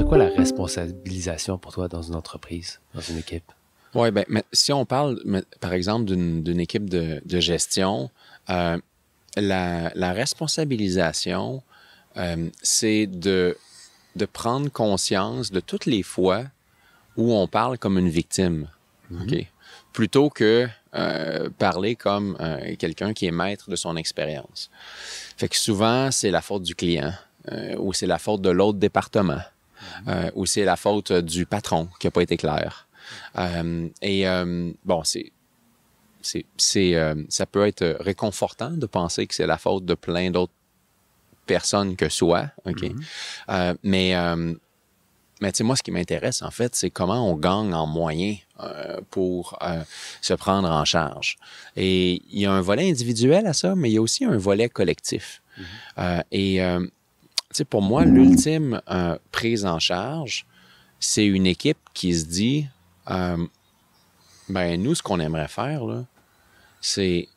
quoi la responsabilisation pour toi dans une entreprise, dans une équipe? Oui, bien, si on parle, par exemple, d'une équipe de gestion, la responsabilisation, c'est de prendre conscience de toutes les fois où on parle comme une victime, OK? Plutôt que parler comme quelqu'un qui est maître de son expérience. Fait que souvent, c'est la faute du client, ou c'est la faute de l'autre département, ou c'est la faute du patron qui n'a pas été clair. Bon, ça peut être réconfortant de penser que c'est la faute de plein d'autres personnes que soi, OK? Mais tu sais, moi, ce qui m'intéresse, en fait, c'est comment on gagne en moyens pour se prendre en charge. Et il y a un volet individuel à ça, mais il y a aussi un volet collectif. Tu sais, pour moi, l'ultime prise en charge, c'est une équipe qui se dit, ben nous, ce qu'on aimerait faire, là, c'est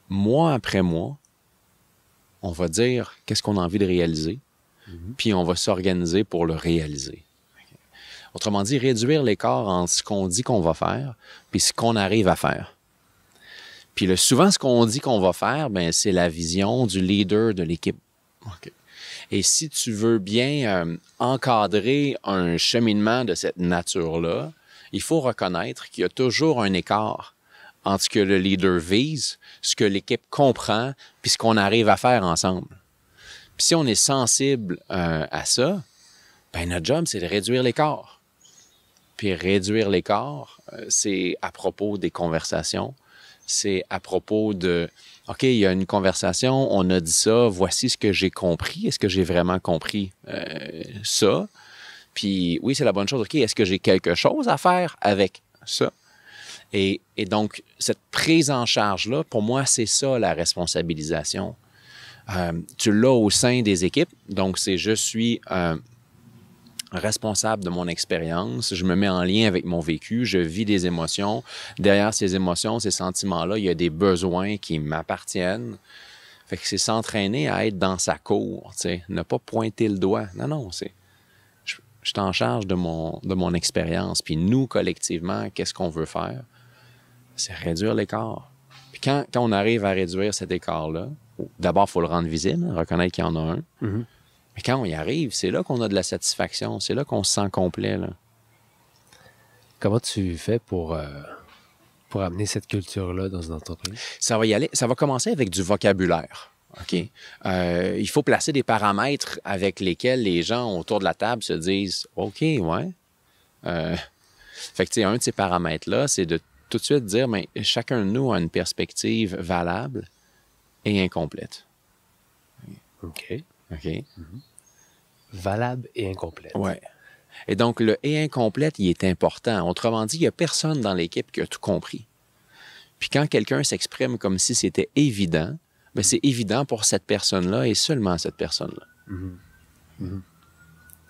mois après mois, on va dire qu'est-ce qu'on a envie de réaliser, puis on va s'organiser pour le réaliser. Autrement dit, réduire l'écart entre ce qu'on dit qu'on va faire puis ce qu'on arrive à faire. Puis souvent, ce qu'on dit qu'on va faire, ben c'est la vision du leader de l'équipe. Okay. Et si tu veux bien encadrer un cheminement de cette nature-là, il faut reconnaître qu'il y a toujours un écart entre ce que le leader vise, ce que l'équipe comprend, puis ce qu'on arrive à faire ensemble. Puis si on est sensible à ça, ben notre job, c'est de réduire l'écart. Puis réduire l'écart, c'est à propos des conversations, c'est à propos de « OK, il y a une conversation, on a dit ça, voici ce que j'ai compris. Est-ce que j'ai vraiment compris ça? Puis oui, c'est la bonne chose. OK, est-ce que j'ai quelque chose à faire avec ça? » Et donc, cette prise en charge-là, pour moi, c'est ça la responsabilisation. Tu l'as au sein des équipes, donc c'est je suis responsable de mon expérience, je me mets en lien avec mon vécu, je vis des émotions. Derrière ces émotions, ces sentiments-là, il y a des besoins qui m'appartiennent. Fait que c'est s'entraîner à être dans sa cour, tu sais, ne pas pointer le doigt. Non, c'est je suis en charge de mon expérience. Puis nous, collectivement, qu'est-ce qu'on veut faire? C'est réduire l'écart. Puis quand on arrive à réduire cet écart-là, d'abord, il faut le rendre visible, reconnaître qu'il y en a un. Mais quand on y arrive, c'est là qu'on a de la satisfaction. C'est là qu'on se sent complet, là. Comment tu fais pour amener cette culture-là dans une entreprise? Ça va commencer avec du vocabulaire. OK? Il faut placer des paramètres avec lesquels les gens autour de la table se disent « OK, ouais. » Fait que, tu sais, un de ces paramètres-là, c'est de tout de suite dire mais chacun de nous a une perspective valable et incomplète. OK. Valable et incomplète. Oui. Et donc, le « et incomplète », il est important. Autrement dit, il n'y a personne dans l'équipe qui a tout compris. Puis quand quelqu'un s'exprime comme si c'était évident, bien, c'est évident pour cette personne-là et seulement cette personne-là.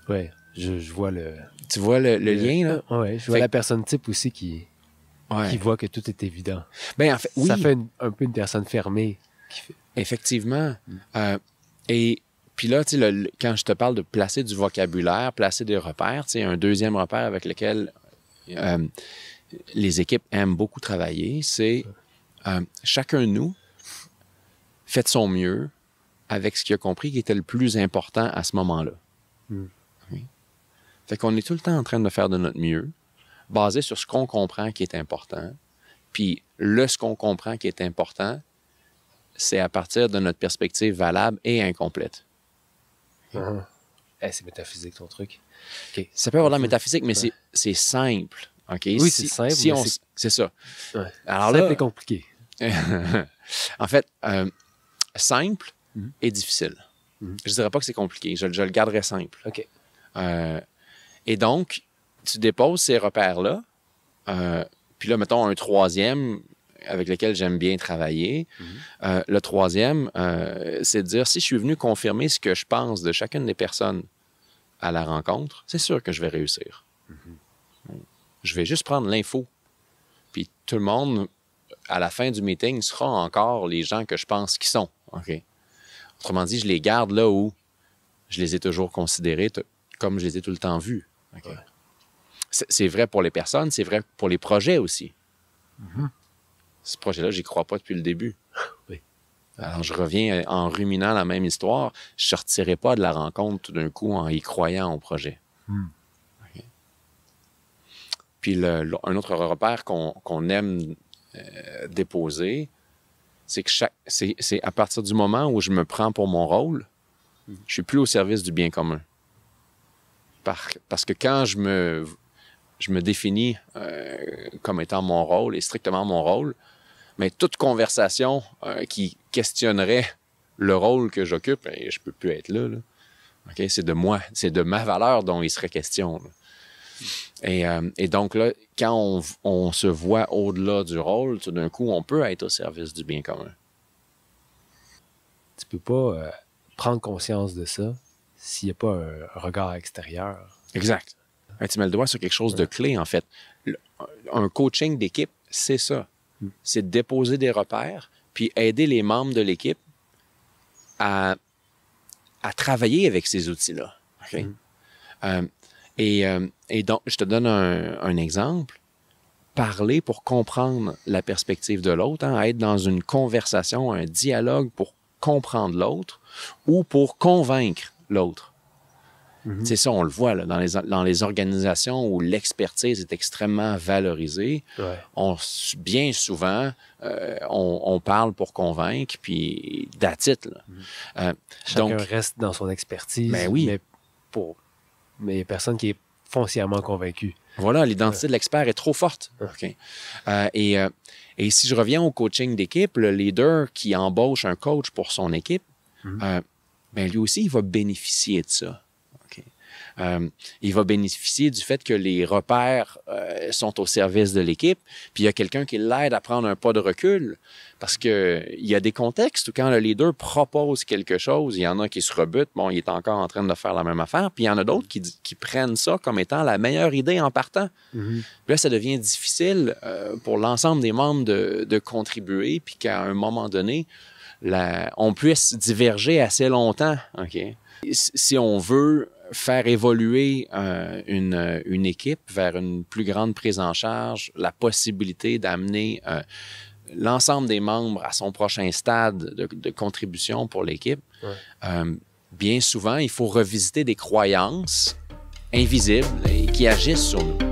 Oui, je vois le... Tu vois le lien, là? Oui, je vois la personne type aussi qui voit que tout est évident. Bien, en fait, oui. Ça fait un peu une personne fermée. Effectivement. Et puis là, tu sais, quand je te parle de placer du vocabulaire, placer des repères, tu sais, un deuxième repère avec lequel les équipes aiment beaucoup travailler, c'est chacun de nous fait de son mieux avec ce qu'il a compris qui était le plus important à ce moment-là. Oui. Fait qu'on est tout le temps en train de faire de notre mieux, basé sur ce qu'on comprend qui est important. Puis ce qu'on comprend qui est important, c'est à partir de notre perspective valable et incomplète. C'est métaphysique, ton truc. Okay. Ça peut avoir de la métaphysique, mais c'est simple. Okay? Oui, c'est simple. C'est ça. Ouais. Alors simple et compliqué. En fait, simple et difficile. Je dirais pas que c'est compliqué. Je le garderais simple. OK. Et donc, tu déposes ces repères-là. Puis là, mettons un troisième avec lequel j'aime bien travailler. Le troisième, c'est de dire, si je suis venu confirmer ce que je pense de chacune des personnes à la rencontre, c'est sûr que je vais réussir. Je vais juste prendre l'info. Puis tout le monde, à la fin du meeting, sera encore les gens que je pense qu'ils sont. Okay? Autrement dit, je les garde là où je les ai toujours considérés comme je les ai tout le temps vus. Okay? Ouais. C'est vrai pour les personnes, c'est vrai pour les projets aussi. Ce projet-là, j'y crois pas depuis le début. Oui. Alors, je reviens en ruminant la même histoire. Je ne sortirai pas de la rencontre tout d'un coup en y croyant au projet. Okay? Puis, un autre repère qu'on aime déposer, c'est que c'est à partir du moment où je me prends pour mon rôle, je suis plus au service du bien commun. Parce que quand je me définis comme étant mon rôle et strictement mon rôle, mais toute conversation qui questionnerait le rôle que j'occupe, je peux plus être là. Okay? C'est de moi, c'est de ma valeur dont il serait question. Et donc là, quand on se voit au-delà du rôle, tout d'un coup, on peut être au service du bien commun. Tu peux pas prendre conscience de ça s'il n'y a pas un regard extérieur. Exact. Tu mets le doigt sur quelque chose de clé, en fait. Un coaching d'équipe, c'est ça. C'est de déposer des repères, puis aider les membres de l'équipe à travailler avec ces outils-là. Okay? Et donc, je te donne un exemple. Parler pour comprendre la perspective de l'autre, être dans une conversation, un dialogue pour comprendre l'autre ou pour convaincre l'autre. C'est ça, on le voit là, dans les organisations où l'expertise est extrêmement valorisée. Ouais. Bien souvent, on parle pour convaincre, puis that's it, là. Chacun donc, reste dans son expertise, ben oui. mais il n'y a personne qui est foncièrement convaincu. Voilà, l'identité de l'expert est trop forte. Okay. Et si je reviens au coaching d'équipe, le leader qui embauche un coach pour son équipe, ben lui aussi, il va bénéficier de ça. Il va bénéficier du fait que les repères sont au service de l'équipe, puis il y a quelqu'un qui l'aide à prendre un pas de recul, parce que il y a des contextes où quand le leader propose quelque chose, il y en a qui se rebutent, bon, il est encore en train de faire la même affaire, puis il y en a d'autres qui prennent ça comme étant la meilleure idée en partant. Puis là, ça devient difficile pour l'ensemble des membres de contribuer, puis qu'à un moment donné, on puisse diverger assez longtemps. Okay? Si on veut faire évoluer une équipe vers une plus grande prise en charge, la possibilité d'amener l'ensemble des membres à son prochain stade de contribution pour l'équipe, bien souvent, il faut revisiter des croyances invisibles et qui agissent sur nous.